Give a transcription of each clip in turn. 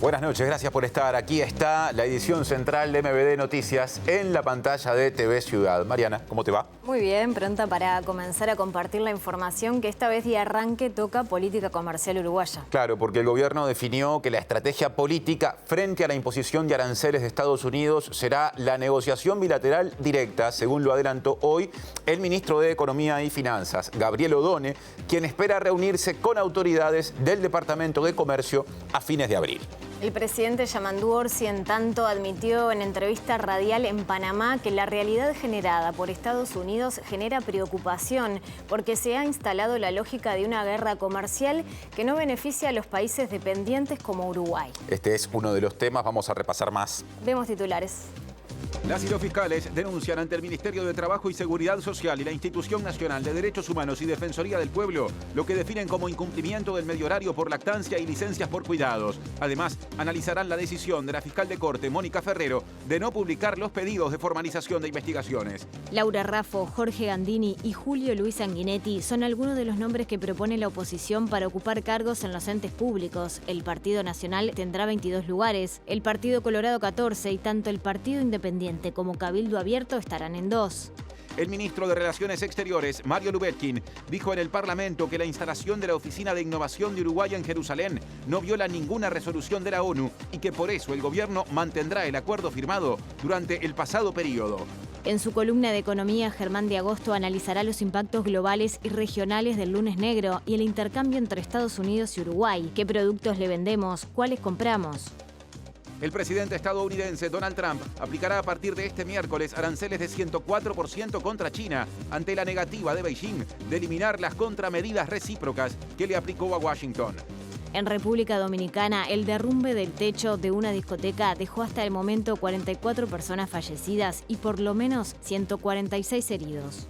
Buenas noches, gracias por estar. Aquí está la edición central de MBD Noticias en la pantalla de TV Ciudad. Mariana, ¿cómo te va? Muy bien, pronta para comenzar a compartir la información que esta vez de arranque toca política comercial uruguaya. Claro, porque el gobierno definió que la estrategia política frente a la imposición de aranceles de Estados Unidos será la negociación bilateral directa, según lo adelantó hoy el ministro de Economía y Finanzas, Gabriel Odone, quien espera reunirse con autoridades del Departamento de Comercio a fines de abril. El presidente Yamandú Orsi, en tanto, admitió en entrevista radial en Panamá que la realidad generada por Estados Unidos genera preocupación porque se ha instalado la lógica de una guerra comercial que no beneficia a los países dependientes como Uruguay. Este es uno de los temas, vamos a repasar más. Vemos titulares. Las y los fiscales denuncian ante el Ministerio de Trabajo y Seguridad Social y la Institución Nacional de Derechos Humanos y Defensoría del Pueblo lo que definen como incumplimiento del medio horario por lactancia y licencias por cuidados. Además, analizarán la decisión de la fiscal de corte, Mónica Ferrero, de no publicar los pedidos de formalización de investigaciones. Laura Raffo, Jorge Gandini y Julio Luis Sanguinetti son algunos de los nombres que propone la oposición para ocupar cargos en los entes públicos. El Partido Nacional tendrá 22 lugares, el Partido Colorado 14 y tanto el Partido Independiente como Cabildo Abierto estarán en 2. El ministro de Relaciones Exteriores, Mario Lubetkin, dijo en el Parlamento que la instalación de la Oficina de Innovación de Uruguay en Jerusalén no viola ninguna resolución de la ONU y que por eso el gobierno mantendrá el acuerdo firmado durante el pasado periodo. En su columna de Economía, Germán de Agosto analizará los impactos globales y regionales del lunes negro y el intercambio entre Estados Unidos y Uruguay. ¿Qué productos le vendemos? ¿Cuáles compramos? El presidente estadounidense Donald Trump aplicará a partir de este miércoles aranceles de 104% contra China ante la negativa de Beijing de eliminar las contramedidas recíprocas que le aplicó a Washington. En República Dominicana, el derrumbe del techo de una discoteca dejó hasta el momento 44 personas fallecidas y por lo menos 146 heridos.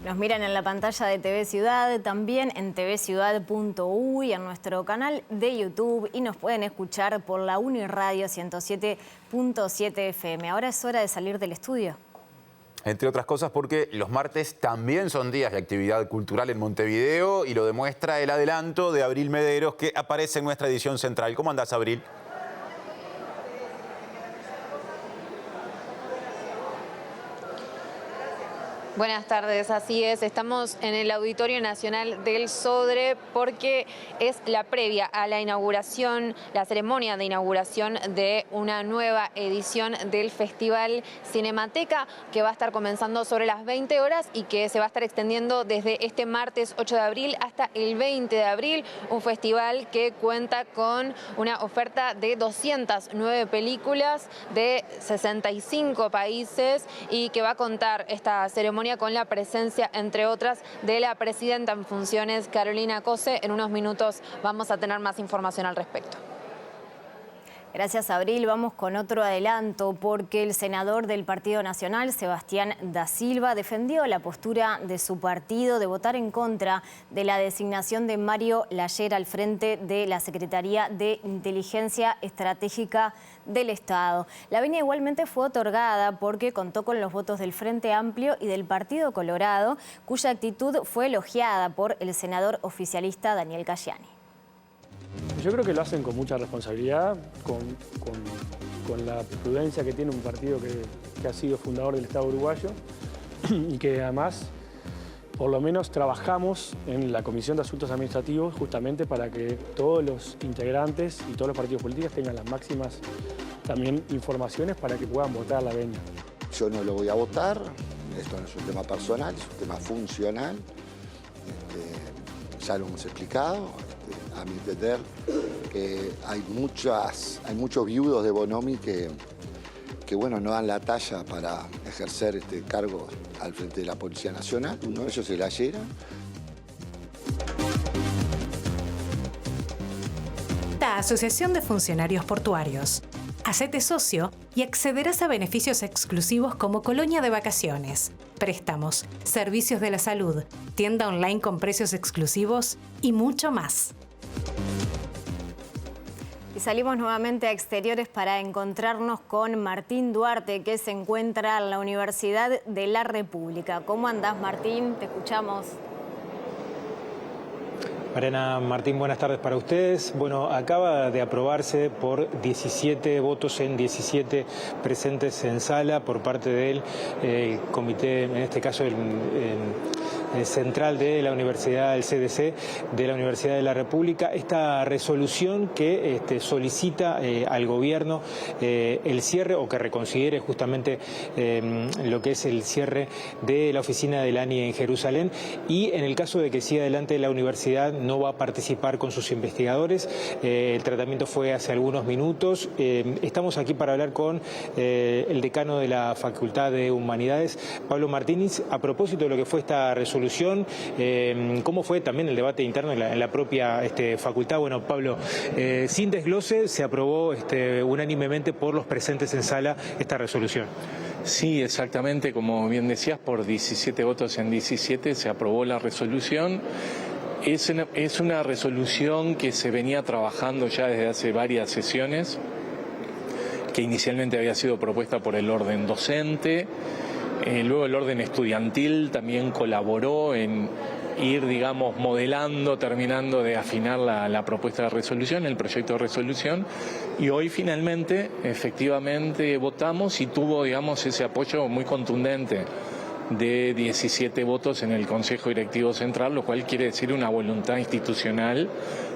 Nos miran en la pantalla de TV Ciudad, también en tvciudad.uy, en nuestro canal de YouTube y nos pueden escuchar por la Uniradio 107.7 FM. Ahora es hora de salir del estudio. Entre otras cosas porque los martes también son días de actividad cultural en Montevideo y lo demuestra el adelanto de Abril Mederos que aparece en nuestra edición central. ¿Cómo andás, Abril? Buenas tardes, así es. Estamos en el Auditorio Nacional del Sodre porque es la previa a la inauguración, la ceremonia de inauguración de una nueva edición del Festival Cinemateca que va a estar comenzando sobre las 20 horas y que se va a estar extendiendo desde este martes 8 de abril hasta el 20 de abril. Un festival que cuenta con una oferta de 209 películas de 65 países y que va a contar esta ceremonia con la presencia, entre otras, de la presidenta en funciones, Carolina Cose. En unos minutos vamos a tener más información al respecto. Gracias, Abril. Vamos con otro adelanto porque el senador del Partido Nacional, Sebastián da Silva, defendió la postura de su partido de votar en contra de la designación de Mario Layer al frente de la Secretaría de Inteligencia Estratégica del Estado. La venia igualmente fue otorgada porque contó con los votos del Frente Amplio y del Partido Colorado, cuya actitud fue elogiada por el senador oficialista Daniel Cayani. Yo creo que lo hacen con mucha responsabilidad, con la prudencia que tiene un partido que ha sido fundador del Estado uruguayo y que además, por lo menos, trabajamos en la Comisión de Asuntos Administrativos justamente para que todos los integrantes y todos los partidos políticos tengan las máximas también informaciones para que puedan votar la venia. Yo no lo voy a votar, esto no es un tema personal, es un tema funcional, ya lo hemos explicado. A mi entender, hay muchos viudos de Bonomi que bueno, no dan la talla para ejercer este cargo al frente de la Policía Nacional. Uno de ellos es Layer. La Asociación de Funcionarios Portuarios. Hacete socio y accederás a beneficios exclusivos como colonia de vacaciones, préstamos, servicios de la salud, tienda online con precios exclusivos y mucho más. Y salimos nuevamente a exteriores para encontrarnos con Martín Duarte, que se encuentra en la Universidad de la República. ¿Cómo andás, Martín? Te escuchamos. Mariana Martín, buenas tardes para ustedes. Bueno, acaba de aprobarse por 17 votos en 17 presentes en sala por parte del comité, en este caso el central de la Universidad, el CDC de la Universidad de la República, esta resolución que solicita al gobierno el cierre o que reconsidere justamente lo que es el cierre de la oficina del ANI en Jerusalén, y en el caso de que siga adelante la universidad no va a participar con sus investigadores. El tratamiento fue hace algunos minutos. Estamos aquí para hablar con el decano de la Facultad de Humanidades, Pablo Martínez, a propósito de lo que fue esta resolución. ¿Cómo fue también el debate interno en la propia facultad? Bueno, Pablo, sin desglose, se aprobó unánimemente por los presentes en sala esta resolución. Sí, exactamente, como bien decías, por 17 votos en 17 se aprobó la resolución. Es una resolución que se venía trabajando ya desde hace varias sesiones, que inicialmente había sido propuesta por el orden docente. Luego el orden estudiantil también colaboró en ir, digamos, modelando, terminando de afinar la propuesta de resolución, el proyecto de resolución, y hoy finalmente, efectivamente, votamos y tuvo, digamos, ese apoyo muy contundente de 17 votos en el Consejo Directivo Central, lo cual quiere decir una voluntad institucional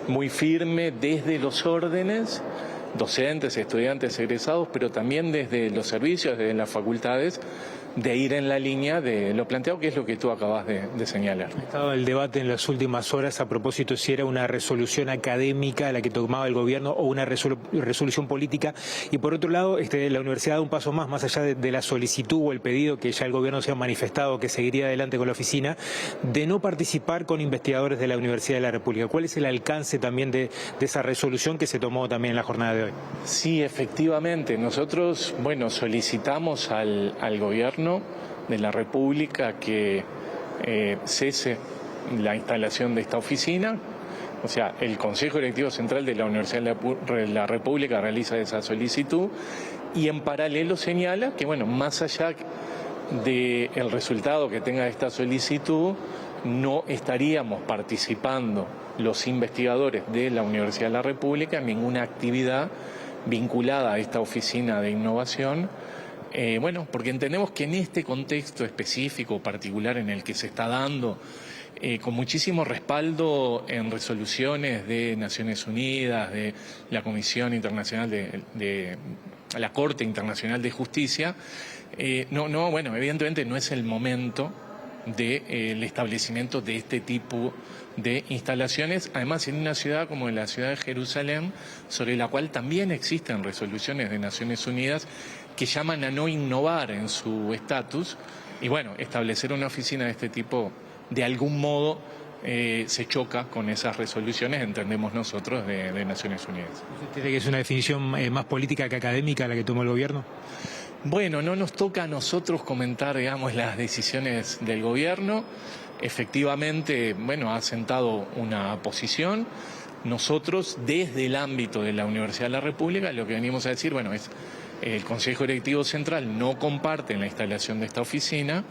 muy firme desde los órdenes, docentes, estudiantes, egresados, pero también desde los servicios, desde las facultades, de ir en la línea de lo planteado, que es lo que tú acabas de señalar. Ha estado el debate en las últimas horas a propósito si era una resolución académica la que tomaba el gobierno o una resolución política, y por otro lado la universidad da un paso más allá de la solicitud o el pedido que ya el gobierno se ha manifestado que seguiría adelante con la oficina, de no participar con investigadores de la Universidad de la República. ¿Cuál es el alcance también de esa resolución que se tomó también en la jornada de hoy? Sí, efectivamente. Nosotros, solicitamos al gobierno de la República que cese la instalación de esta oficina. O sea, el Consejo Directivo Central de la Universidad de la República realiza esa solicitud y en paralelo señala que, más allá del resultado que tenga esta solicitud, no estaríamos participando los investigadores de la Universidad de la República en ninguna actividad vinculada a esta oficina de innovación. Porque entendemos que en este contexto específico, particular en el que se está dando, con muchísimo respaldo en resoluciones de Naciones Unidas, de la Comisión Internacional de la Corte Internacional de Justicia, evidentemente no es el momento del establecimiento de este tipo de instalaciones, además en una ciudad como la ciudad de Jerusalén, sobre la cual también existen resoluciones de Naciones Unidas que llaman a no innovar en su estatus, y establecer una oficina de este tipo de algún modo se choca con esas resoluciones, entendemos nosotros, de Naciones Unidas. ¿Usted cree que es una definición más política que académica la que tomó el gobierno? No nos toca a nosotros comentar, las decisiones del gobierno. Efectivamente, ha sentado una posición. Nosotros, desde el ámbito de la Universidad de la República, lo que venimos a decir, es el Consejo Directivo Central no comparte la instalación de esta oficina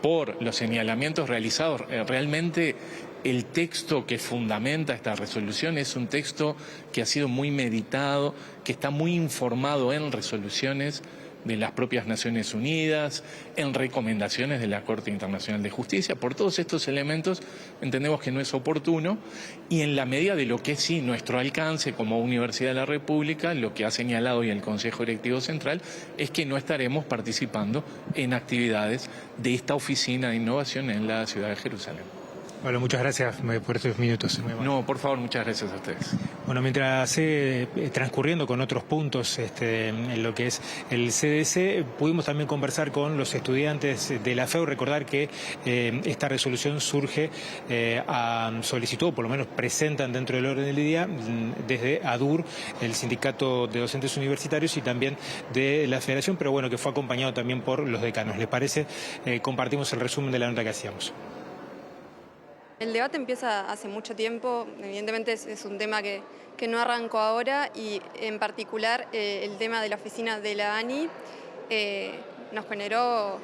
por los señalamientos realizados. Realmente el texto que fundamenta esta resolución es un texto que ha sido muy meditado, que está muy informado en resoluciones de las propias Naciones Unidas, en recomendaciones de la Corte Internacional de Justicia. Por todos estos elementos entendemos que no es oportuno, y en la medida de lo que es sí nuestro alcance como Universidad de la República, lo que ha señalado hoy el Consejo Directivo Central es que no estaremos participando en actividades de esta oficina de innovación en la ciudad de Jerusalén. Bueno, muchas gracias por estos minutos. No, por favor, muchas gracias a ustedes. Bueno, mientras transcurriendo con otros puntos en lo que es el CDC, pudimos también conversar con los estudiantes de la FEU, recordar que esta resolución surge a solicitud, o por lo menos presentan dentro del orden del día, desde ADUR, el Sindicato de Docentes Universitarios, y también de la Federación, pero que fue acompañado también por los decanos. ¿Les parece? Compartimos el resumen de la nota que hacíamos. El debate empieza hace mucho tiempo, evidentemente es un tema que no arrancó ahora, y en particular el tema de la oficina de la ANI nos generó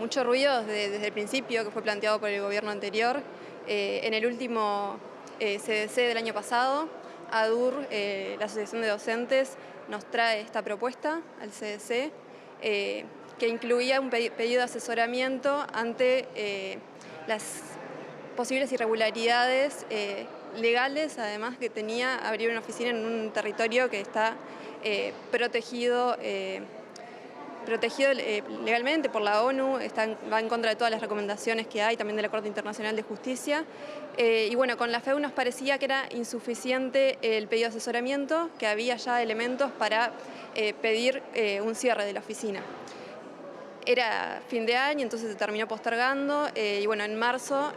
mucho ruido desde el principio, que fue planteado por el gobierno anterior. En el último CDC del año pasado, ADUR, la Asociación de Docentes, nos trae esta propuesta al CDC, que incluía un pedido de asesoramiento ante las posibles irregularidades legales, además que tenía abrir una oficina en un territorio que está protegido legalmente por la ONU, va en contra de todas las recomendaciones que hay, también de la Corte Internacional de Justicia. Y bueno, con la FEU nos parecía que era insuficiente el pedido de asesoramiento, que había ya elementos para pedir un cierre de la oficina. Era fin de año, entonces se terminó postergando y bueno, en marzo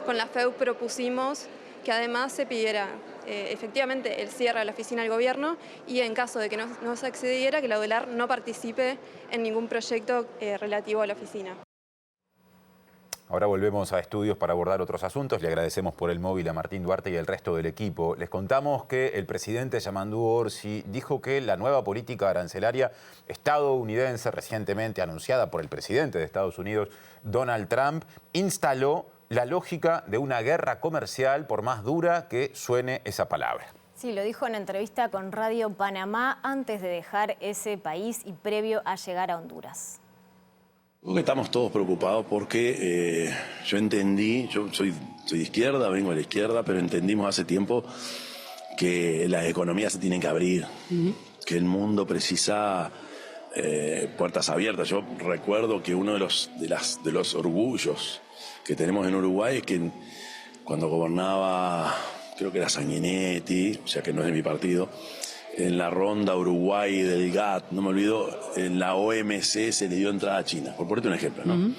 con la FEU propusimos que además se pidiera efectivamente el cierre de la oficina del gobierno y en caso de que no se accediera, que la UDELAR no participe en ningún proyecto relativo a la oficina. Ahora volvemos a estudios para abordar otros asuntos. Le agradecemos por el móvil a Martín Duarte y al resto del equipo. Les contamos que el presidente Yamandu Orsi dijo que la nueva política arancelaria estadounidense, recientemente anunciada por el presidente de Estados Unidos, Donald Trump, instaló la lógica de una guerra comercial, por más dura que suene esa palabra. Sí, lo dijo en entrevista con Radio Panamá antes de dejar ese país y previo a llegar a Honduras. Creo que estamos todos preocupados porque yo entendí, yo soy de izquierda, vengo de la izquierda, pero entendimos hace tiempo que las economías se tienen que abrir, que el mundo precisa puertas abiertas. Yo recuerdo que uno de los orgullos que tenemos en Uruguay es que cuando gobernaba, creo que era Sanguinetti, o sea que no es de mi partido, en la ronda Uruguay del GATT, no me olvido, en la OMC se le dio entrada a China, por ponerte un ejemplo, ¿no?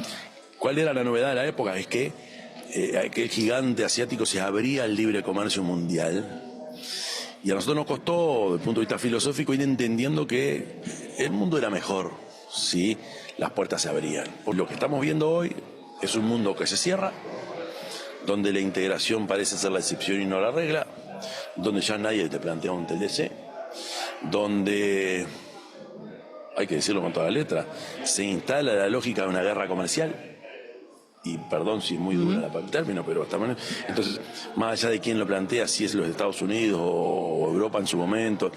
¿Cuál era la novedad de la época? Es que aquel gigante asiático se abría al libre comercio mundial y a nosotros nos costó, desde el punto de vista filosófico, ir entendiendo que el mundo era mejor si las puertas se abrían. Lo que estamos viendo hoy es un mundo que se cierra, donde la integración parece ser la excepción y no la regla, donde ya nadie te plantea un TLC, donde, hay que decirlo con toda la letra, se instala la lógica de una guerra comercial, y perdón si es muy dura el término, pero hasta menos. Entonces, más allá de quién lo plantea, si es los Estados Unidos o Europa en su momento,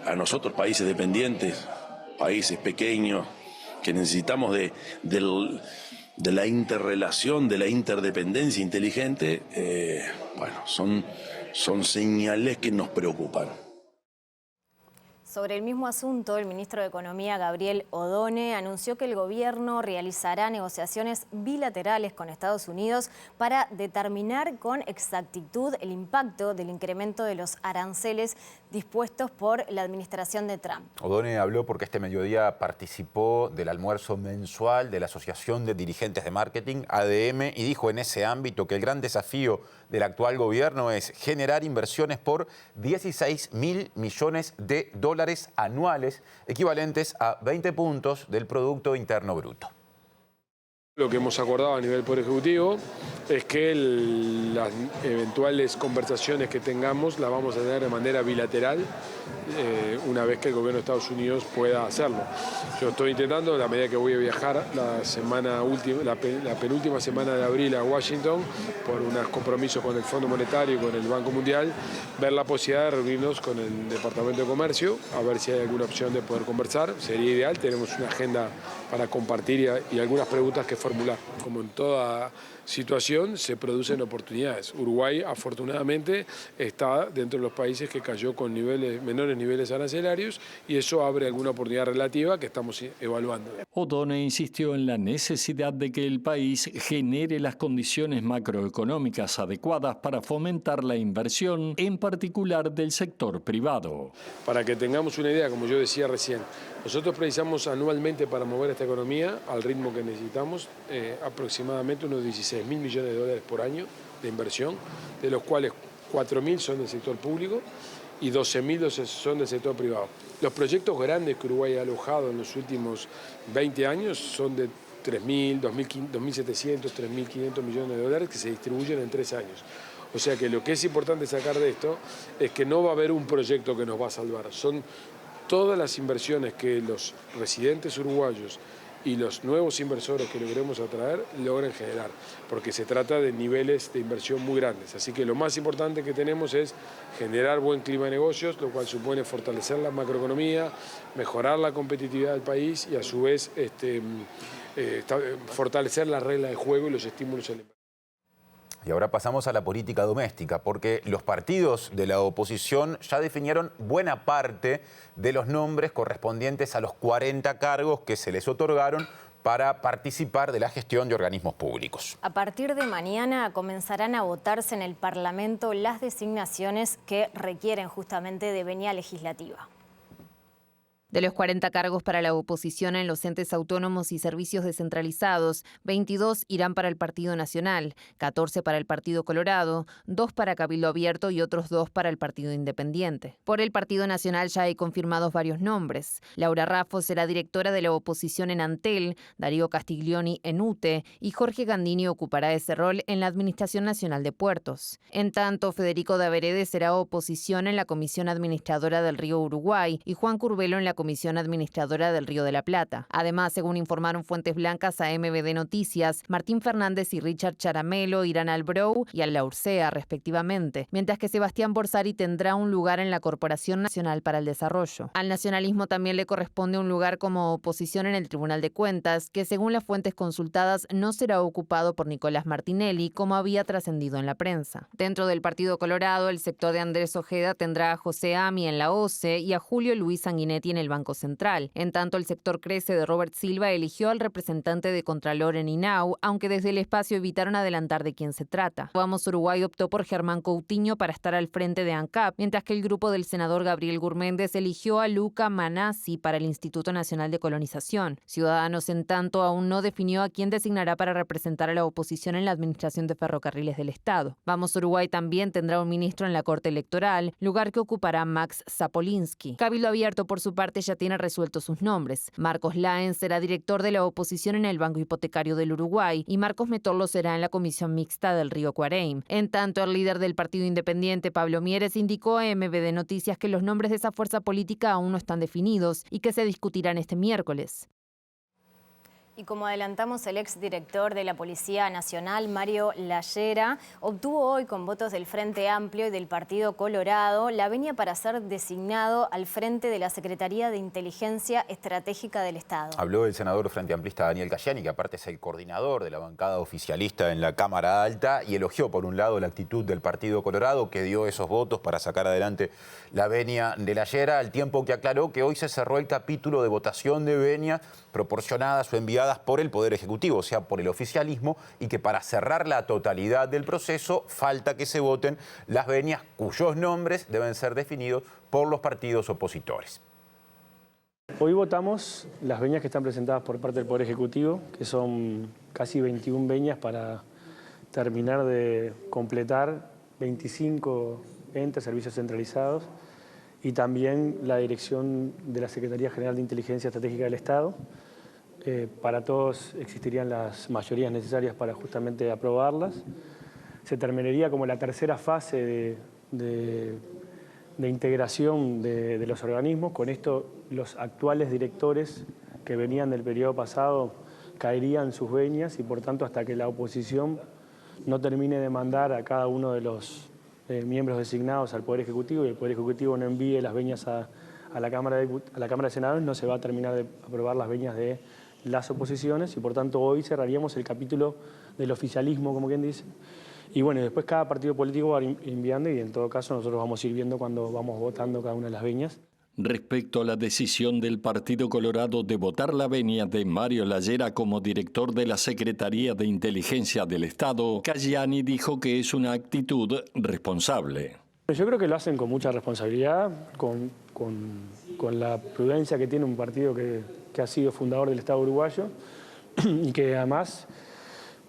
a nosotros, países dependientes, países pequeños, que necesitamos de la interrelación, de la interdependencia inteligente, bueno, son señales que nos preocupan. Sobre el mismo asunto, el ministro de Economía, Gabriel Odone, anunció que el gobierno realizará negociaciones bilaterales con Estados Unidos para determinar con exactitud el impacto del incremento de los aranceles dispuestos por la administración de Trump. Odone habló porque este mediodía participó del almuerzo mensual de la Asociación de Dirigentes de Marketing, ADM, y dijo en ese ámbito que el gran desafío del actual gobierno es generar inversiones por 16.000 millones de dólares anuales, equivalentes a 20 puntos del Producto Interno Bruto. Lo que hemos acordado a nivel Poder Ejecutivo es que las eventuales conversaciones que tengamos las vamos a tener de manera bilateral una vez que el gobierno de Estados Unidos pueda hacerlo. Yo estoy intentando, a la medida que voy a viajar la penúltima semana de abril a Washington por unos compromisos con el Fondo Monetario y con el Banco Mundial, ver la posibilidad de reunirnos con el Departamento de Comercio, a ver si hay alguna opción de poder conversar. Sería ideal, tenemos una agenda para compartir y algunas preguntas que formular. Como en toda situación, se producen oportunidades. Uruguay, afortunadamente, está dentro de los países que cayó con menores niveles arancelarios y eso abre alguna oportunidad relativa que estamos evaluando. Odone insistió en la necesidad de que el país genere las condiciones macroeconómicas adecuadas para fomentar la inversión, en particular del sector privado. Para que tengamos una idea, como yo decía recién, nosotros precisamos anualmente para mover esta economía al ritmo que necesitamos aproximadamente unos 16.000 millones de dólares por año de inversión, de los cuales 4.000 son del sector público y 12.000 son del sector privado. Los proyectos grandes que Uruguay ha alojado en los últimos 20 años son de 3.000, 2.700, 3.500 millones de dólares que se distribuyen en 3 años. O sea que lo que es importante sacar de esto es que no va a haber un proyecto que nos va a salvar. Son todas las inversiones que los residentes uruguayos y los nuevos inversores que logremos atraer logren generar, porque se trata de niveles de inversión muy grandes. Así que lo más importante que tenemos es generar buen clima de negocios, lo cual supone fortalecer la macroeconomía, mejorar la competitividad del país y a su vez fortalecer la regla de juego y los estímulos al inversor. Y ahora pasamos a la política doméstica, porque los partidos de la oposición ya definieron buena parte de los nombres correspondientes a los 40 cargos que se les otorgaron para participar de la gestión de organismos públicos. A partir de mañana comenzarán a votarse en el Parlamento las designaciones que requieren justamente de venia legislativa. De los 40 cargos para la oposición en los entes autónomos y servicios descentralizados, 22 irán para el Partido Nacional, 14 para el Partido Colorado, 2 para Cabildo Abierto y otros 2 para el Partido Independiente. Por el Partido Nacional ya hay confirmados varios nombres. Laura Raffo será directora de la oposición en Antel, Darío Castiglioni en UTE y Jorge Gandini ocupará ese rol en la Administración Nacional de Puertos. En tanto, Federico Daverede será oposición en la Comisión Administradora del Río Uruguay y Juan Curbelo en la Comisión Administradora del Río de la Plata. Además, según informaron fuentes blancas a MBD Noticias, Martín Fernández y Richard Charamelo irán al Brou y al Laurcea, respectivamente, mientras que Sebastián Borsari tendrá un lugar en la Corporación Nacional para el Desarrollo. Al nacionalismo también le corresponde un lugar como oposición en el Tribunal de Cuentas, que según las fuentes consultadas no será ocupado por Nicolás Martinelli, como había trascendido en la prensa. Dentro del Partido Colorado, el sector de Andrés Ojeda tendrá a José Ami en la OCE y a Julio Luis Sanguinetti en el Banco Central. En tanto, el sector Crece de Robert Silva eligió al representante de Contralor en INAU, aunque desde el espacio evitaron adelantar de quién se trata. Vamos Uruguay optó por Germán Coutinho para estar al frente de ANCAP, mientras que el grupo del senador Gabriel Gurméndez eligió a Luca Manassi para el Instituto Nacional de Colonización. Ciudadanos, en tanto, aún no definió a quién designará para representar a la oposición en la Administración de Ferrocarriles del Estado. Vamos Uruguay también tendrá un ministro en la Corte Electoral, lugar que ocupará Max Zapolinsky. Cabildo Abierto, por su parte, ya tiene resueltos sus nombres. Marcos Laen será director de la oposición en el Banco Hipotecario del Uruguay y Marcos Metorlo será en la Comisión Mixta del Río Cuareim. En tanto, el líder del Partido Independiente, Pablo Mieres, indicó a MBD Noticias que los nombres de esa fuerza política aún no están definidos y que se discutirán este miércoles. Y como adelantamos, el exdirector de la Policía Nacional, Mario Lallera, obtuvo hoy con votos del Frente Amplio y del Partido Colorado la venia para ser designado al frente de la Secretaría de Inteligencia Estratégica del Estado. Habló el senador frente amplista Daniel Cayani, que aparte es el coordinador de la bancada oficialista en la Cámara Alta, y elogió por un lado la actitud del Partido Colorado, que dio esos votos para sacar adelante la venia de Lallera, al tiempo que aclaró que hoy se cerró el capítulo de votación de venia proporcionadas o enviadas por el Poder Ejecutivo, o sea, por el oficialismo, y que para cerrar la totalidad del proceso falta que se voten las venias cuyos nombres deben ser definidos por los partidos opositores. Hoy votamos las venias que están presentadas por parte del Poder Ejecutivo, que son casi 21 venias para terminar de completar 25 entes, servicios centralizados, y también la dirección de la Secretaría General de Inteligencia Estratégica del Estado. Para todos existirían las mayorías necesarias para justamente aprobarlas. Se terminaría como la tercera fase de integración de los organismos. Con esto, los actuales directores que venían del periodo pasado caerían sus venias y, por tanto, hasta que la oposición no termine de mandar a cada uno de los miembros designados al Poder Ejecutivo y el Poder Ejecutivo no envíe las venias a la Cámara de Senadores, no se va a terminar de aprobar las venias de las oposiciones y, por tanto, hoy cerraríamos el capítulo del oficialismo, como quien dice. Y bueno, después cada partido político va enviando y en todo caso nosotros vamos a ir viendo cuando vamos votando cada una de las venias. Respecto a la decisión del Partido Colorado de votar la venia de Mario Lallera como director de la Secretaría de Inteligencia del Estado, Cayani dijo que es una actitud responsable. Yo creo que lo hacen con mucha responsabilidad, con la prudencia que tiene un partido que ha sido fundador del Estado uruguayo y que además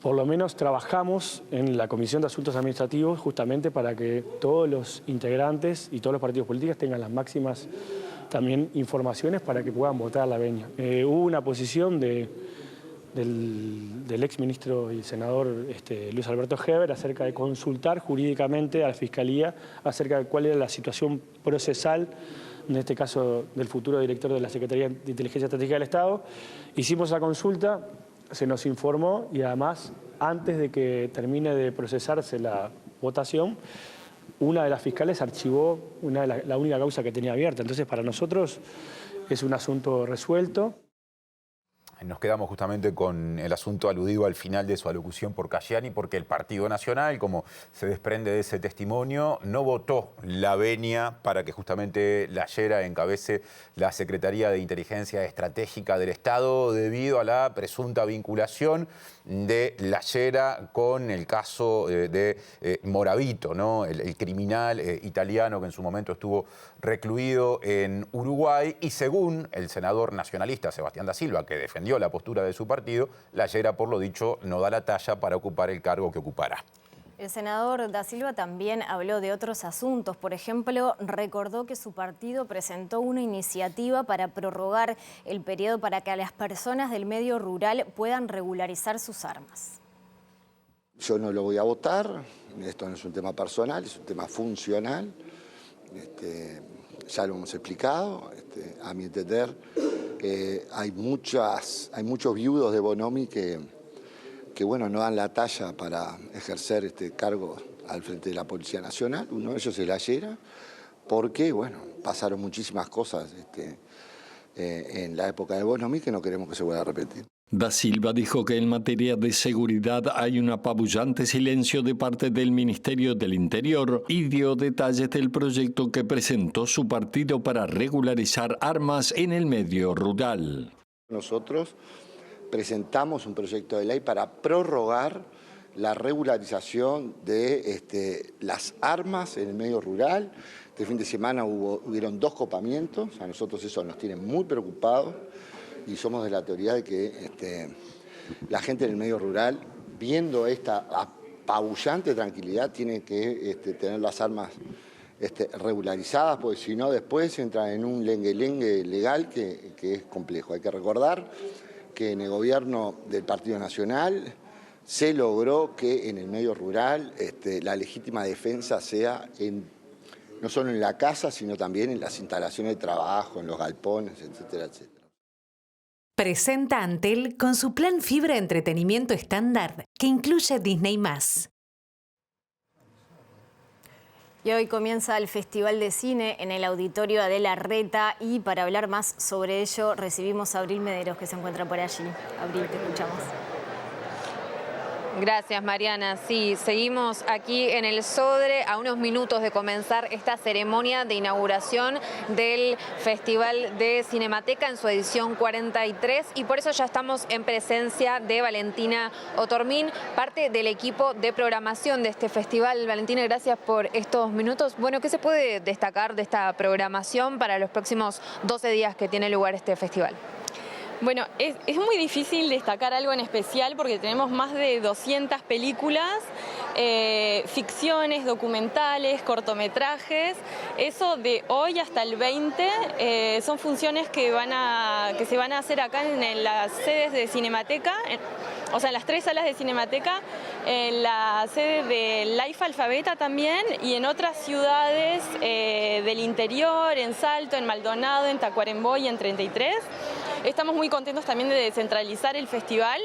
por lo menos trabajamos en la Comisión de Asuntos Administrativos justamente para que todos los integrantes y todos los partidos políticos tengan las máximas también informaciones para que puedan votar la venia. Hubo una posición de del ex ministro y senador Luis Alberto Heber acerca de consultar jurídicamente a la Fiscalía acerca de cuál era la situación procesal, en este caso del futuro director de la Secretaría de Inteligencia Estratégica del Estado. Hicimos la consulta, se nos informó y además, antes de que termine de procesarse la votación, una de las fiscales archivó la única causa que tenía abierta. Entonces, para nosotros es un asunto resuelto. Nos quedamos justamente con el asunto aludido al final de su alocución por Cayani, porque el Partido Nacional, como se desprende de ese testimonio, no votó la venia para que justamente la Llera encabece la Secretaría de Inteligencia Estratégica del Estado debido a la presunta vinculación de la Llera con el caso de Moravito, ¿no? El criminal italiano que en su momento estuvo recluido en Uruguay, y según el senador nacionalista Sebastián da Silva, que defendió la postura de su partido, la Llera, por lo dicho, no da la talla para ocupar el cargo que ocupará. El senador da Silva también habló de otros asuntos. Por ejemplo, recordó que su partido presentó una iniciativa para prorrogar el periodo para que las personas del medio rural puedan regularizar sus armas. Yo no lo voy a votar, esto no es un tema personal, es un tema funcional. Ya lo hemos explicado, a mi entender hay muchos viudos de Bonomi que bueno, no dan la talla para ejercer este cargo al frente de la Policía Nacional. Uno de ellos es la Llera, porque bueno, pasaron muchísimas cosas en la época de Bonomi que no queremos que se vuelva a repetir. Da Silva dijo que en materia de seguridad hay un apabullante silencio de parte del Ministerio del Interior y dio detalles del proyecto que presentó su partido para regularizar armas en el medio rural. Nosotros presentamos un proyecto de ley para prorrogar la regularización de las armas en el medio rural. Este fin de semana hubieron 2 copamientos, a nosotros eso nos tiene muy preocupados. Y somos de la teoría de que la gente en el medio rural, viendo esta apabullante tranquilidad, tiene que tener las armas regularizadas, porque si no después entran en un lengue-lengue legal que es complejo. Hay que recordar que en el gobierno del Partido Nacional se logró que en el medio rural la legítima defensa sea no solo en la casa, sino también en las instalaciones de trabajo, en los galpones, etcétera, etcétera. Presenta Antel con su plan fibra entretenimiento estándar que incluye Disney+. Y hoy comienza el Festival de Cine en el Auditorio Adela Reta, y para hablar más sobre ello recibimos a Abril Mederos, que se encuentra por allí. Abril, te escuchamos. Gracias, Mariana. Sí, seguimos aquí en el Sodre a unos minutos de comenzar esta ceremonia de inauguración del Festival de Cinemateca en su edición 43, y por eso ya estamos en presencia de Valentina Otormín, parte del equipo de programación de este festival. Valentina, gracias por estos minutos. Bueno, ¿qué se puede destacar de esta programación para los próximos 12 días que tiene lugar este festival? Bueno, es muy difícil destacar algo en especial porque tenemos más de 200 películas, ficciones, documentales, cortometrajes. Eso de hoy hasta el 20 son funciones que se van a hacer acá en las sedes de Cinemateca, o sea, en las 3 salas de Cinemateca, en la sede de Life Alfabeta también, y en otras ciudades del interior, en Salto, en Maldonado, en Tacuarembó y en 33. Estamos muy contentos también de descentralizar el festival,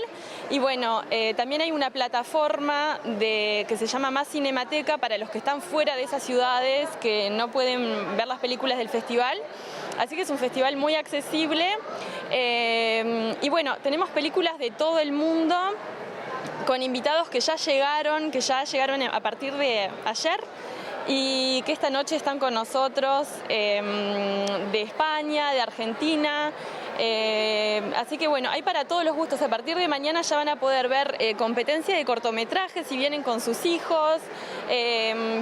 y bueno, también hay una plataforma que se llama Más Cinemateca para los que están fuera de esas ciudades que no pueden ver las películas del festival. Así que es un festival muy accesible, y bueno, tenemos películas de todo el mundo con invitados que ya llegaron a partir de ayer, y que esta noche están con nosotros, de España, de Argentina. Así que bueno, hay para todos los gustos. A partir de mañana ya van a poder ver competencia de cortometrajes si vienen con sus hijos,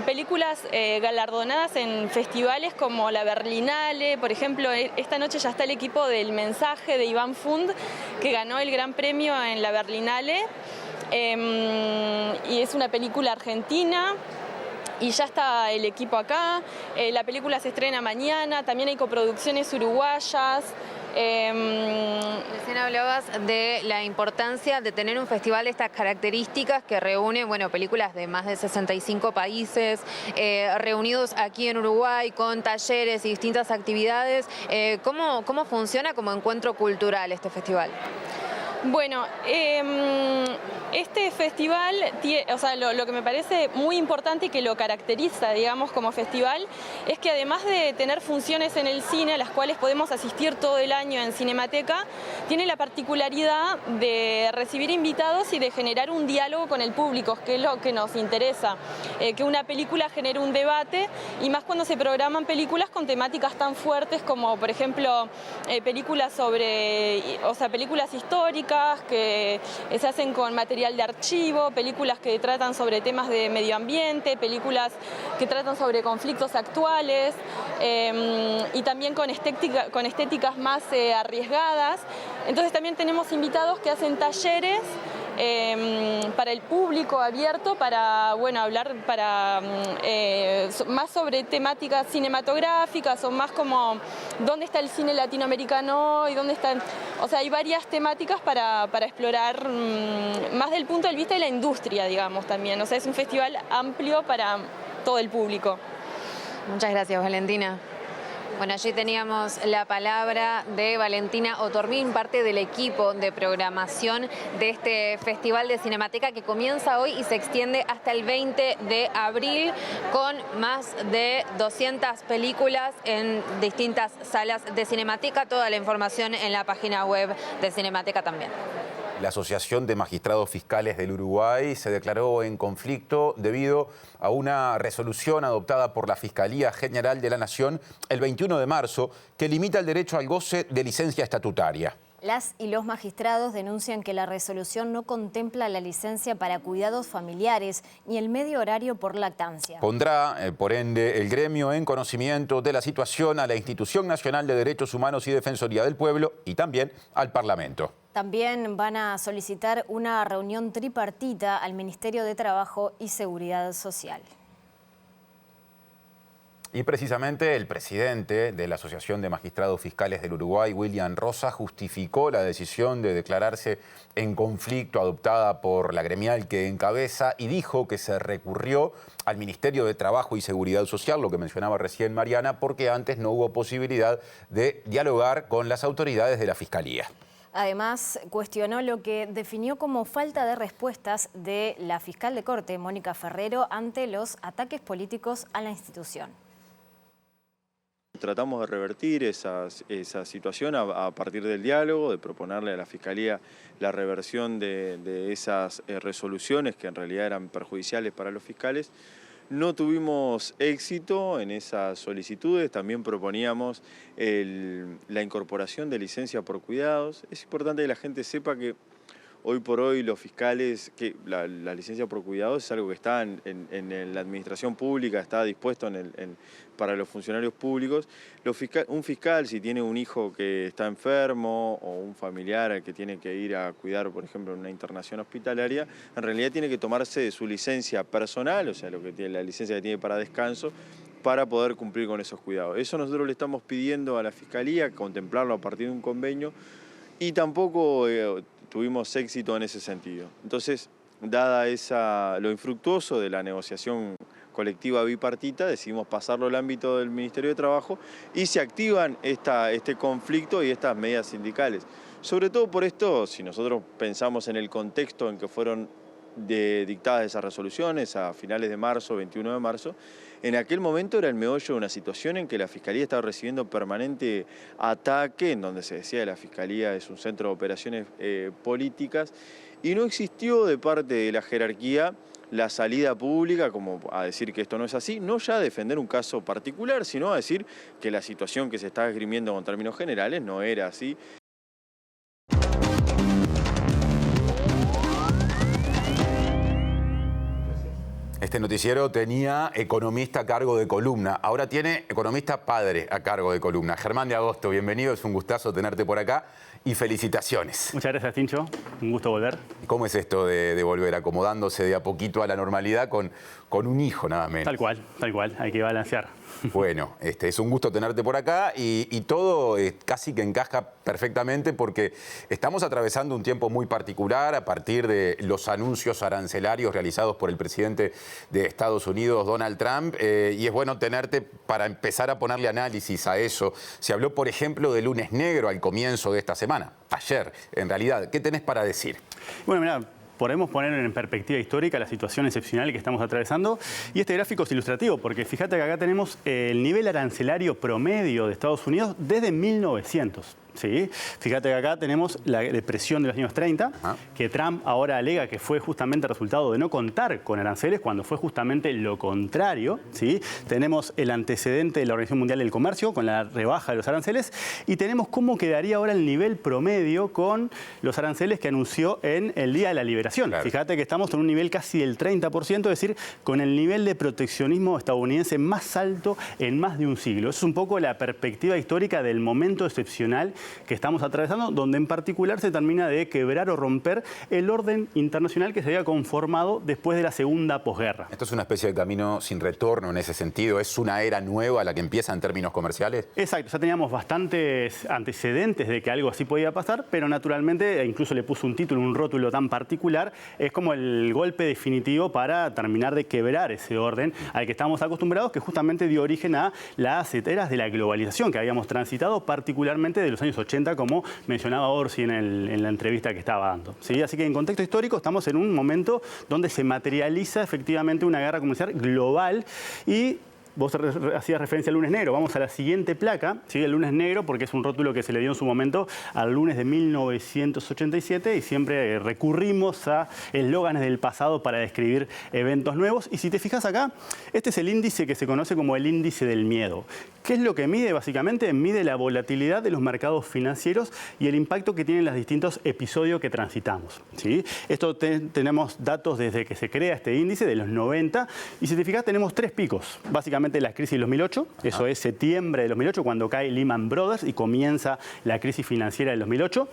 películas galardonadas en festivales como la Berlinale. Por ejemplo, esta noche ya está el equipo del Mensaje de Iván Fund, que ganó el gran premio en la Berlinale, y es una película argentina. Y ya está el equipo acá, la película se estrena mañana, también hay coproducciones uruguayas. Recién hablabas de la importancia de tener un festival de estas características que reúne, bueno, películas de más de 65 países, reunidos aquí en Uruguay con talleres y distintas actividades. ¿Cómo funciona como encuentro cultural este festival? Bueno, este festival, o sea, lo que me parece muy importante y que lo caracteriza, digamos, como festival, es que además de tener funciones en el cine, a las cuales podemos asistir todo el año en Cinemateca, tiene la particularidad de recibir invitados y de generar un diálogo con el público, que es lo que nos interesa, que una película genere un debate, y más cuando se programan películas con temáticas tan fuertes como, por ejemplo, películas películas históricas, que se hacen con material de archivo, películas que tratan sobre temas de medio ambiente, películas que tratan sobre conflictos actuales, y también con estéticas más arriesgadas. Entonces también tenemos invitados que hacen talleres para el público abierto, para hablar más sobre temáticas cinematográficas, o más como dónde está el cine latinoamericano y dónde están. O sea, hay varias temáticas para explorar más del punto de vista de la industria, digamos, también. O sea, es un festival amplio para todo el público. Muchas gracias, Valentina. Bueno, allí teníamos la palabra de Valentina Otormin, parte del equipo de programación de este Festival de Cinemateca que comienza hoy y se extiende hasta el 20 de abril con más de 200 películas en distintas salas de Cinemateca. Toda la información en la página web de Cinemateca también. La Asociación de Magistrados Fiscales del Uruguay se declaró en conflicto debido a una resolución adoptada por la Fiscalía General de la Nación el 21 de marzo que limita el derecho al goce de licencia estatutaria. Las y los magistrados denuncian que la resolución no contempla la licencia para cuidados familiares ni el medio horario por lactancia. Pondrá, por ende, el gremio en conocimiento de la situación a la Institución Nacional de Derechos Humanos y Defensoría del Pueblo y también al Parlamento. También van a solicitar una reunión tripartita al Ministerio de Trabajo y Seguridad Social. Y precisamente el presidente de la Asociación de Magistrados Fiscales del Uruguay, William Rosa, justificó la decisión de declararse en conflicto adoptada por la gremial que encabeza y dijo que se recurrió al Ministerio de Trabajo y Seguridad Social, lo que mencionaba recién Mariana, porque antes no hubo posibilidad de dialogar con las autoridades de la Fiscalía. Además, cuestionó lo que definió como falta de respuestas de la fiscal de Corte, Mónica Ferrero, ante los ataques políticos a la institución. Tratamos de revertir esa situación a partir del diálogo, de proponerle a la Fiscalía la reversión de esas resoluciones que en realidad eran perjudiciales para los fiscales. No tuvimos éxito en esas solicitudes, también proponíamos la incorporación de licencia por cuidados. Es importante que la gente sepa que hoy por hoy los fiscales, que la licencia por cuidados es algo que está en la administración pública, está dispuesto para los funcionarios públicos. Un fiscal, si tiene un hijo que está enfermo o un familiar al que tiene que ir a cuidar, por ejemplo, en una internación hospitalaria, en realidad tiene que tomarse su licencia personal, o sea, la licencia que tiene para descanso, para poder cumplir con esos cuidados. Eso nosotros le estamos pidiendo a la Fiscalía, contemplarlo a partir de un convenio, y tampoco tuvimos éxito en ese sentido. Entonces, dada lo infructuoso de la negociación colectiva bipartita, decidimos pasarlo al ámbito del Ministerio de Trabajo y se activan este conflicto y estas medidas sindicales. Sobre todo por esto, si nosotros pensamos en el contexto en que fueron dictadas esas resoluciones a finales de marzo, 21 de marzo, en aquel momento era el meollo de una situación en que la Fiscalía estaba recibiendo permanente ataque, en donde se decía que la Fiscalía es un centro de operaciones políticas, y no existió de parte de la jerarquía la salida pública como a decir que esto no es así, no ya a defender un caso particular, sino a decir que la situación que se está esgrimiendo en términos generales no era así. Este noticiero tenía economista a cargo de columna, ahora tiene economista padre a cargo de columna. Germán de Agosto, bienvenido, es un gustazo tenerte por acá. y felicitaciones. Muchas gracias, Tincho. Un gusto volver. ¿Cómo es esto de volver acomodándose de a poquito a la normalidad con un hijo nada menos? Tal cual. Hay que balancear. Bueno, es un gusto tenerte por acá y todo casi que encaja perfectamente porque estamos atravesando un tiempo muy particular a partir de los anuncios arancelarios realizados por el presidente de Estados Unidos, Donald Trump, y es bueno tenerte para empezar a ponerle análisis a eso. Se habló, por ejemplo, de lunes negro al comienzo de esta semana, ayer, en realidad. ¿Qué tenés para decir? Bueno, mira, podemos poner en perspectiva histórica la situación excepcional que estamos atravesando. Y este gráfico es ilustrativo, porque fíjate que acá tenemos el nivel arancelario promedio de Estados Unidos desde 1900. ¿Sí? Fíjate que acá tenemos la depresión de los años 30, que Trump ahora alega que fue justamente resultado de no contar con aranceles, cuando fue justamente lo contrario. ¿Sí? Tenemos el antecedente de la Organización Mundial del Comercio con la rebaja de los aranceles y tenemos cómo quedaría ahora el nivel promedio con los aranceles que anunció en el Día de la Liberación. Claro. Fíjate que estamos en un nivel casi del 30%, es decir, con el nivel de proteccionismo estadounidense más alto en más de un siglo. Eso es un poco la perspectiva histórica del momento excepcional que estamos atravesando, donde en particular se termina de quebrar o romper el orden internacional que se había conformado después de la segunda posguerra. ¿Esto es una especie de camino sin retorno en ese sentido? ¿Es una era nueva la que empieza en términos comerciales? Exacto, ya teníamos bastantes antecedentes de que algo así podía pasar, pero naturalmente, incluso le puso un título, un rótulo tan particular, es como el golpe definitivo para terminar de quebrar ese orden al que estábamos acostumbrados, que justamente dio origen a las eras de la globalización que habíamos transitado, particularmente de los años 80, como mencionaba Orsi en la entrevista que estaba dando. ¿Sí? Así que en contexto histórico estamos en un momento donde se materializa efectivamente una guerra comercial global y vos hacías referencia al lunes negro. Vamos a la siguiente placa, ¿sí? El lunes negro, porque es un rótulo que se le dio en su momento al lunes de 1987 y siempre recurrimos a eslóganes del pasado para describir eventos nuevos. Y si te fijas acá, este es el índice que se conoce como el índice del miedo. ¿Qué es lo que mide? Básicamente mide la volatilidad de los mercados financieros y el impacto que tienen los distintos episodios que transitamos. ¿Sí? Esto tenemos datos desde que se crea este índice, de los 90, y si te fijas tenemos 3 picos. Básicamente la crisis del 2008, eso es septiembre del 2008, cuando cae Lehman Brothers y comienza la crisis financiera del 2008.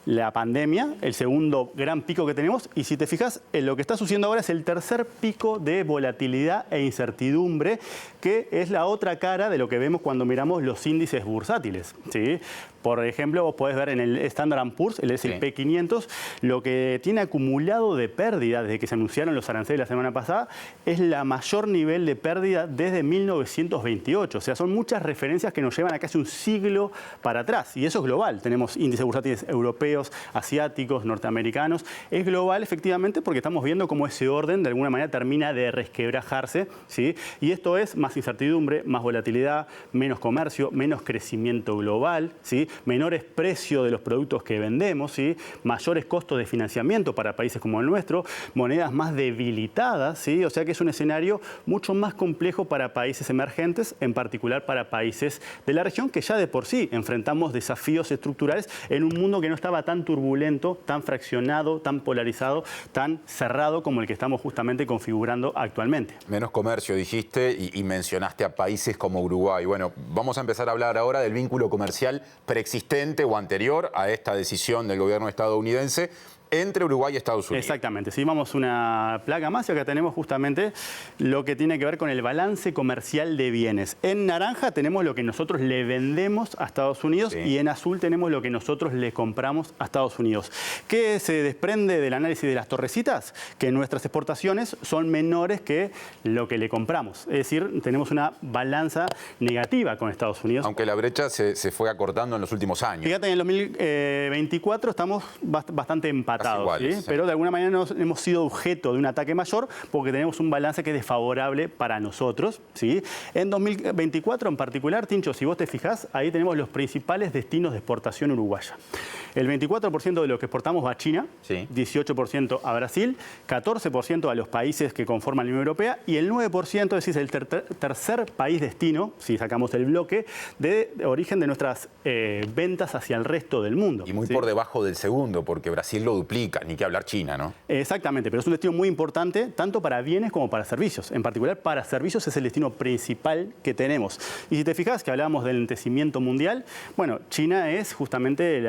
La pandemia, el segundo gran pico que tenemos, y si te fijas, lo que está sucediendo ahora es el tercer pico de volatilidad e incertidumbre, que es la otra cara de lo que vemos cuando miramos los índices bursátiles. ¿Sí? Por ejemplo, vos podés ver en el Standard & Poor's, el S&P 500, lo que tiene acumulado de pérdida desde que se anunciaron los aranceles la semana pasada, es la mayor nivel de pérdida desde 1928. O sea, son muchas referencias que nos llevan a casi un siglo para atrás. Y eso es global. Tenemos índices bursátiles europeos, asiáticos, norteamericanos. Es global, efectivamente, porque estamos viendo cómo ese orden, de alguna manera, termina de resquebrajarse. ¿Sí? Y esto es más incertidumbre, más volatilidad, menos comercio, menos crecimiento global, ¿sí? Menores precios de los productos que vendemos, ¿sí? Mayores costos de financiamiento para países como el nuestro, monedas más debilitadas, ¿sí? O sea que es un escenario mucho más complejo para países emergentes, en particular para países de la región, que ya de por sí enfrentamos desafíos estructurales en un mundo que no estaba tan turbulento, tan fraccionado, tan polarizado, tan cerrado como el que estamos justamente configurando actualmente. Menos comercio, dijiste, y mencionaste a países como Uruguay. Bueno, vamos a empezar a hablar ahora del vínculo comercial preexistente o anterior a esta decisión del gobierno estadounidense entre Uruguay y Estados Unidos. Exactamente. Si vamos una placa más, y acá tenemos justamente lo que tiene que ver con el balance comercial de bienes. En naranja tenemos lo que nosotros le vendemos a Estados Unidos, sí, y en azul tenemos lo que nosotros le compramos a Estados Unidos. ¿Qué se desprende del análisis de las torrecitas? Que nuestras exportaciones son menores que lo que le compramos. Es decir, tenemos una balanza negativa con Estados Unidos. Aunque la brecha se fue acortando en los últimos años. Fíjate, en el 2024 estamos bastante empatados. Iguales, ¿sí? Sí. Pero de alguna manera hemos sido objeto de un ataque mayor porque tenemos un balance que es desfavorable para nosotros. ¿Sí? En 2024 en particular, Tincho, si vos te fijás, ahí tenemos los principales destinos de exportación uruguaya. El 24% de lo que exportamos va a China, sí, 18% a Brasil, 14% a los países que conforman la Unión Europea y el 9%, es decir, el tercer país destino, si sacamos el bloque, de origen de nuestras ventas hacia el resto del mundo. Y muy, ¿sí?, por debajo del segundo, porque Brasil lo duplica, ni que hablar China, ¿no? Exactamente, pero es un destino muy importante tanto para bienes como para servicios. En particular, para servicios es el destino principal que tenemos. Y si te fijas que hablábamos del enriquecimiento mundial, bueno, China es justamente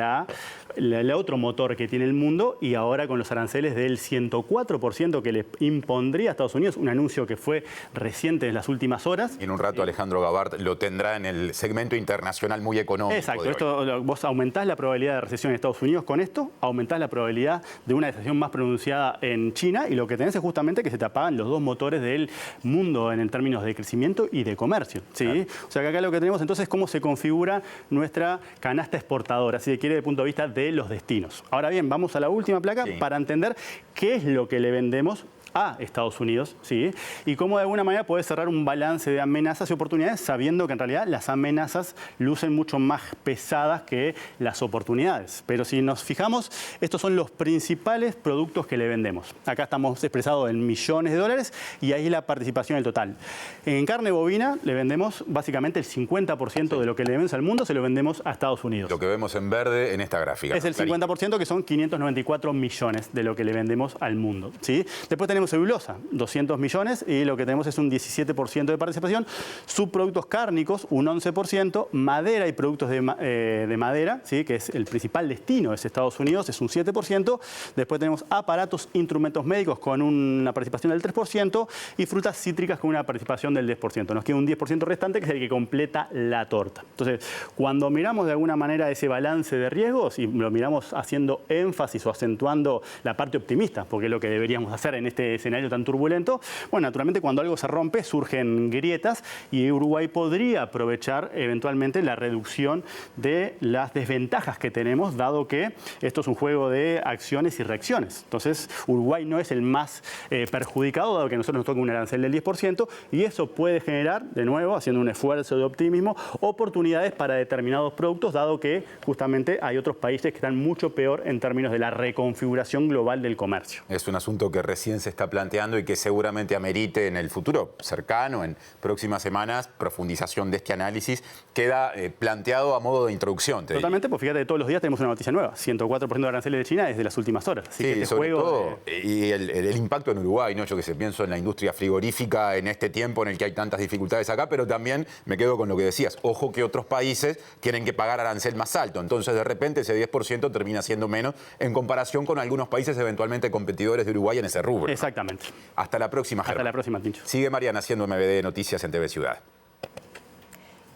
el otro motor que tiene el mundo, y ahora con los aranceles del 104% que le impondría a Estados Unidos, un anuncio que fue reciente en las últimas horas. Y en un rato Alejandro Gabart lo tendrá en el segmento internacional muy económico. Exacto, vos aumentás la probabilidad de recesión en Estados Unidos con esto, aumentás la probabilidad de una recesión más pronunciada en China, y lo que tenés es justamente que se te apagan los dos motores del mundo en términos de crecimiento y de comercio, ¿sí? Claro. O sea que acá lo que tenemos entonces es cómo se configura nuestra canasta exportadora, si se quiere, desde el punto de vista de los destinos. Ahora bien, vamos a la última placa para entender qué es lo que le vendemos a Estados Unidos, ¿sí? Y cómo de alguna manera puede cerrar un balance de amenazas y oportunidades, sabiendo que en realidad las amenazas lucen mucho más pesadas que las oportunidades. Pero si nos fijamos, estos son los principales productos que le vendemos. Acá estamos expresados en millones de dólares y ahí la participación del total. En carne bovina le vendemos básicamente el 50% de lo que le vendemos al mundo, se lo vendemos a Estados Unidos. Lo que vemos en verde en esta gráfica. Es el 50%, que son 594 millones de lo que le vendemos al mundo, ¿sí? Después tenemos celulosa, 200 millones, y lo que tenemos es un 17% de participación. Subproductos cárnicos, un 11%. Madera y productos de madera, ¿sí? Que es el principal destino, es Estados Unidos, es un 7%. Después tenemos aparatos, instrumentos médicos con una participación del 3%, y frutas cítricas con una participación del 10%. Nos queda un 10% restante, que es el que completa la torta. Entonces, cuando miramos de alguna manera ese balance de riesgos, y lo miramos haciendo énfasis o acentuando la parte optimista, porque es lo que deberíamos hacer en este escenario tan turbulento, bueno, naturalmente cuando algo se rompe surgen grietas, y Uruguay podría aprovechar eventualmente la reducción de las desventajas que tenemos, dado que esto es un juego de acciones y reacciones. Entonces, Uruguay no es el más perjudicado, dado que a nosotros nos toca un arancel del 10%, y eso puede generar, de nuevo, haciendo un esfuerzo de optimismo, oportunidades para determinados productos, dado que justamente hay otros países que están mucho peor en términos de la reconfiguración global del comercio. Es un asunto que recién se está planteando y que seguramente amerite en el futuro cercano, en próximas semanas, profundización de este análisis. Queda planteado a modo de introducción. Totalmente, pues fíjate, todos los días tenemos una noticia nueva. 104% de aranceles de China es de las últimas horas. Así que este sobre juego todo, y el impacto en Uruguay, ¿no? Yo que sé, pienso en la industria frigorífica en este tiempo en el que hay tantas dificultades acá, pero también me quedo con lo que decías. Ojo que otros países tienen que pagar arancel más alto. Entonces, de repente, ese 10% termina siendo menos en comparación con algunos países eventualmente competidores de Uruguay en ese rubro. Exactamente. Hasta la próxima, Germán. Hasta la próxima, Tincho. Sigue Mariana haciendo MBD Noticias en TV Ciudad.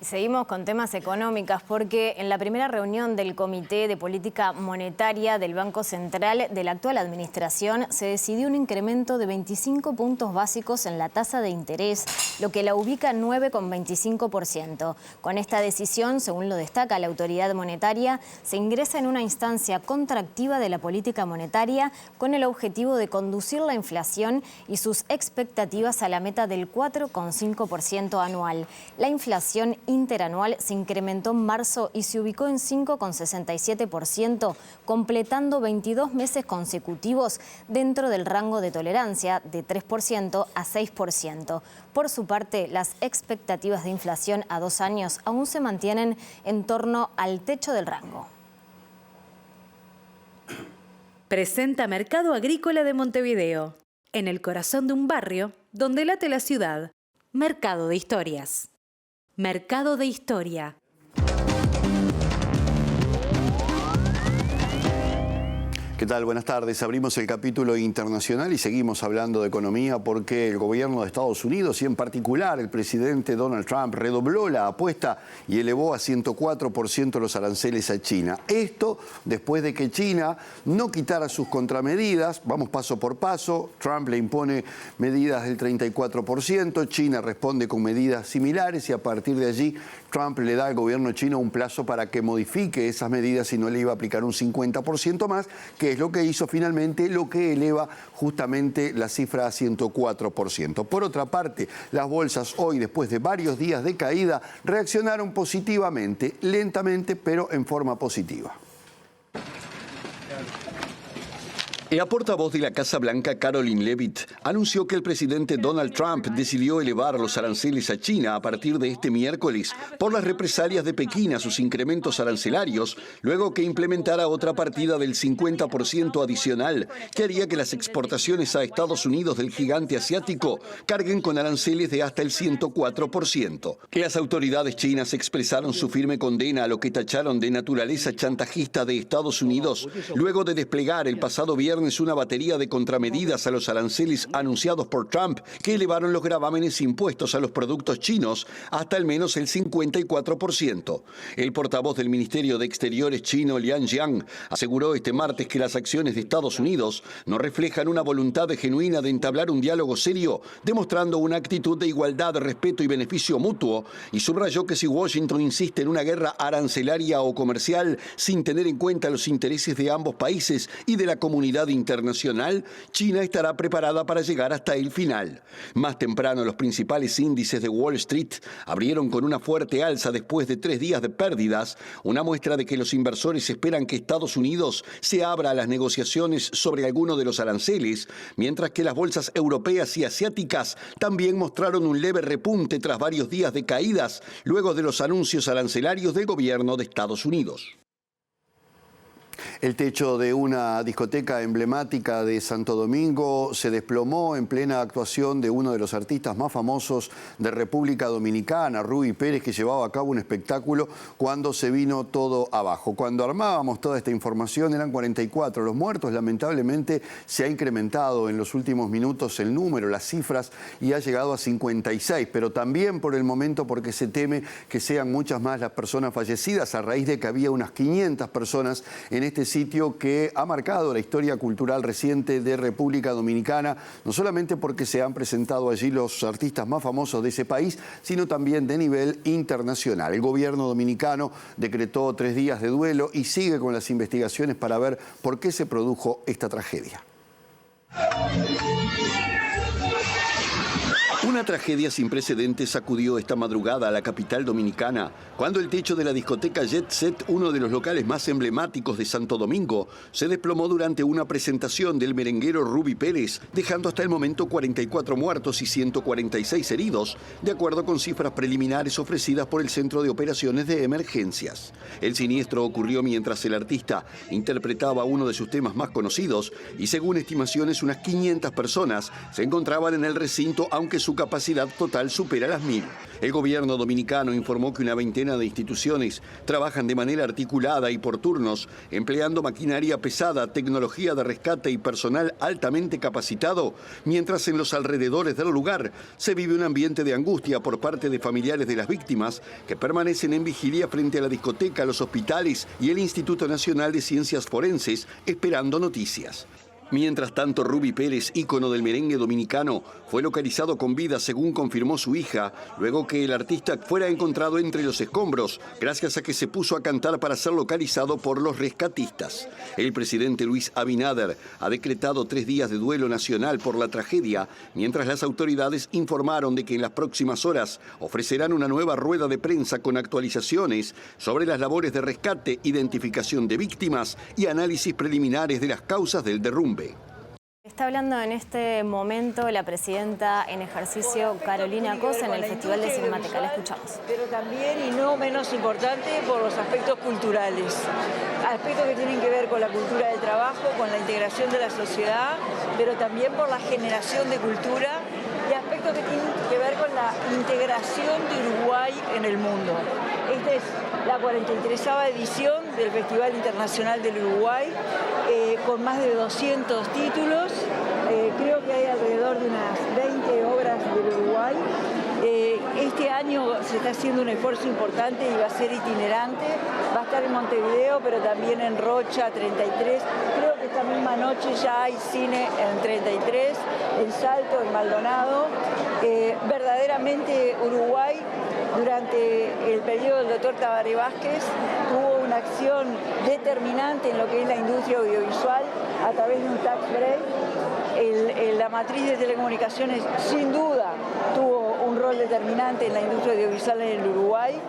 Seguimos con temas económicos porque en la primera reunión del Comité de Política Monetaria del Banco Central de la actual administración se decidió un incremento de 25 puntos básicos en la tasa de interés, lo que la ubica en 9,25%. Con esta decisión, según lo destaca la autoridad monetaria, se ingresa en una instancia contractiva de la política monetaria con el objetivo de conducir la inflación y sus expectativas a la meta del 4,5% anual. La inflación interanual se incrementó en marzo y se ubicó en 5,67%, completando 22 meses consecutivos dentro del rango de tolerancia de 3% a 6%. Por su parte, las expectativas de inflación a 2 años aún se mantienen en torno al techo del rango. Presenta Mercado Agrícola de Montevideo, en el corazón de un barrio donde late la ciudad. Mercado de Historias. Mercado de Historia. ¿Qué tal? Buenas tardes. Abrimos el capítulo internacional y seguimos hablando de economía porque el gobierno de Estados Unidos y en particular el presidente Donald Trump redobló la apuesta y elevó a 104% los aranceles a China. Esto después de que China no quitara sus contramedidas. Vamos paso por paso. Trump le impone medidas del 34%, China responde con medidas similares y a partir de allí Trump le da al gobierno chino un plazo para que modifique esas medidas y no le iba a aplicar un 50% más, que es lo que hizo finalmente, lo que eleva justamente la cifra a 104%. Por otra parte, las bolsas hoy, después de varios días de caída, reaccionaron positivamente, lentamente, pero en forma positiva. La portavoz de la Casa Blanca, Karoline Leavitt, anunció que el presidente Donald Trump decidió elevar los aranceles a China a partir de este miércoles por las represalias de Pekín a sus incrementos arancelarios, luego que implementara otra partida del 50% adicional que haría que las exportaciones a Estados Unidos del gigante asiático carguen con aranceles de hasta el 104%. Las autoridades chinas expresaron su firme condena a lo que tacharon de naturaleza chantajista de Estados Unidos, luego de desplegar el pasado viernes una batería de contramedidas a los aranceles anunciados por Trump que elevaron los gravámenes impuestos a los productos chinos hasta al menos el 54%. El portavoz del Ministerio de Exteriores chino, Liang Jiang, aseguró este martes que las acciones de Estados Unidos no reflejan una voluntad genuina de entablar un diálogo serio, demostrando una actitud de igualdad, respeto y beneficio mutuo, y subrayó que si Washington insiste en una guerra arancelaria o comercial sin tener en cuenta los intereses de ambos países y de la comunidad internacional, China estará preparada para llegar hasta el final. Más temprano, los principales índices de Wall Street abrieron con una fuerte alza después de 3 días de pérdidas, una muestra de que los inversores esperan que Estados Unidos se abra a las negociaciones sobre alguno de los aranceles, mientras que las bolsas europeas y asiáticas también mostraron un leve repunte tras varios días de caídas luego de los anuncios arancelarios del gobierno de Estados Unidos. El techo de una discoteca emblemática de Santo Domingo se desplomó en plena actuación de uno de los artistas más famosos de República Dominicana, Ruby Pérez, que llevaba a cabo un espectáculo cuando se vino todo abajo. Cuando armábamos toda esta información eran 44 los muertos. Lamentablemente se ha incrementado en los últimos minutos el número, las cifras, y ha llegado a 56, pero también por el momento porque se teme que sean muchas más las personas fallecidas a raíz de que había unas 500 personas en este sitio que ha marcado la historia cultural reciente de República Dominicana, no solamente porque se han presentado allí los artistas más famosos de ese país, sino también de nivel internacional. El gobierno dominicano decretó 3 días de duelo y sigue con las investigaciones para ver por qué se produjo esta tragedia. Una tragedia sin precedentes sacudió esta madrugada a la capital dominicana, cuando el techo de la discoteca Jet Set, uno de los locales más emblemáticos de Santo Domingo, se desplomó durante una presentación del merenguero Ruby Pérez, dejando hasta el momento 44 muertos y 146 heridos, de acuerdo con cifras preliminares ofrecidas por el Centro de Operaciones de Emergencias. El siniestro ocurrió mientras el artista interpretaba uno de sus temas más conocidos y, según estimaciones, unas 500 personas se encontraban en el recinto, aunque su capacidad total supera las 1000. El gobierno dominicano informó que una veintena de instituciones trabajan de manera articulada y por turnos, empleando maquinaria pesada, tecnología de rescate y personal altamente capacitado, mientras en los alrededores del lugar se vive un ambiente de angustia por parte de familiares de las víctimas que permanecen en vigilia frente a la discoteca, los hospitales y el Instituto Nacional de Ciencias Forenses, esperando noticias. Mientras tanto, Ruby Pérez, ícono del merengue dominicano, fue localizado con vida, según confirmó su hija, luego que el artista fuera encontrado entre los escombros, gracias a que se puso a cantar para ser localizado por los rescatistas. El presidente Luis Abinader ha decretado 3 días de duelo nacional por la tragedia, mientras las autoridades informaron de que en las próximas horas ofrecerán una nueva rueda de prensa con actualizaciones sobre las labores de rescate, identificación de víctimas y análisis preliminares de las causas del derrumbe. Está hablando en este momento la presidenta en ejercicio, Carolina Cosa, en el Festival de Cinemateca. La escuchamos. Pero también, y no menos importante, por los aspectos culturales. Aspectos que tienen que ver con la cultura del trabajo, con la integración de la sociedad, pero también por la generación de cultura y aspectos que tienen que ver con la integración de Uruguay en el mundo. Esta es la 43ª edición del Festival Internacional del Uruguay, con más de 200 títulos. Creo que hay alrededor de unas 20 obras del Uruguay. Este año se está haciendo un esfuerzo importante y va a ser itinerante. Va a estar en Montevideo, pero también en Rocha, 33. Creo que esta misma noche ya hay cine en 33, en Salto, en Maldonado. Verdaderamente Uruguay, durante el periodo del doctor Tabaré Vázquez, tuvo una acción determinante en lo que es la industria audiovisual a través de un tax break La matriz de telecomunicaciones sin duda tuvo un rol determinante en la industria audiovisual en el Uruguay,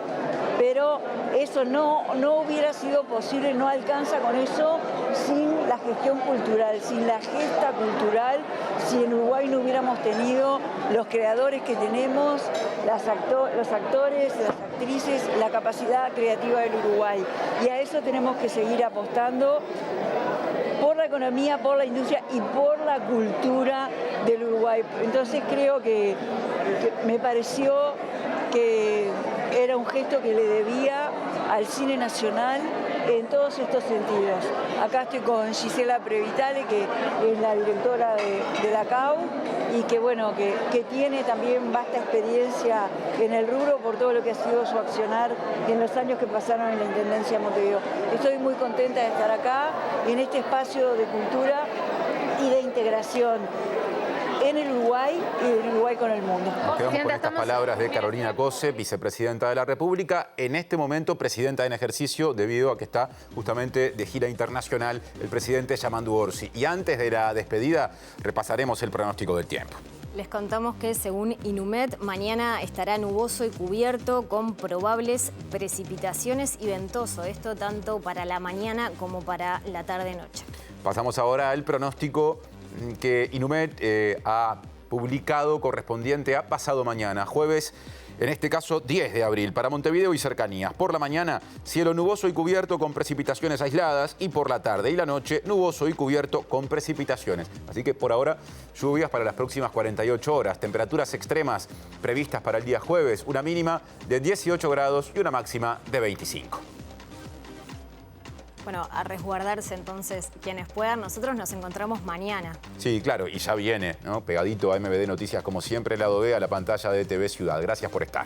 pero eso no hubiera sido posible, no alcanza con eso sin la gestión cultural, sin la gesta cultural, si en Uruguay no hubiéramos tenido los creadores que tenemos, los actores, las actrices, la capacidad creativa del Uruguay. Y a eso tenemos que seguir apostando por la economía, por la industria y por la cultura del Uruguay. Entonces creo que me pareció que era un gesto que le debía al cine nacional en todos estos sentidos. Acá estoy con Gisela Previtale, que es la directora de la CAU y que, bueno, que tiene también vasta experiencia en el rubro por todo lo que ha sido su accionar en los años que pasaron en la Intendencia de Montevideo. Estoy muy contenta de estar acá, en este espacio de cultura y de integración en el Uruguay y el Uruguay con el mundo. Nos quedamos con estas palabras de Carolina Cose, vicepresidenta de la República, en este momento presidenta en ejercicio debido a que está justamente de gira internacional el presidente Yamandu Orsi. Y antes de la despedida repasaremos el pronóstico del tiempo. Les contamos que según Inumet, mañana estará nuboso y cubierto con probables precipitaciones y ventoso. Esto tanto para la mañana como para la tarde-noche. Pasamos ahora al pronóstico que Inumet ha publicado correspondiente a pasado mañana, jueves, en este caso 10 de abril, para Montevideo y cercanías. Por la mañana, cielo nuboso y cubierto con precipitaciones aisladas y por la tarde y la noche, nuboso y cubierto con precipitaciones. Así que por ahora, lluvias para las próximas 48 horas. Temperaturas extremas previstas para el día jueves, una mínima de 18 grados y una máxima de 25. Bueno, a resguardarse entonces quienes puedan. Nosotros nos encontramos mañana. Sí, claro, y ya viene, ¿no? Pegadito a MBD Noticias, como siempre, el lado B, a la pantalla de TV Ciudad. Gracias por estar.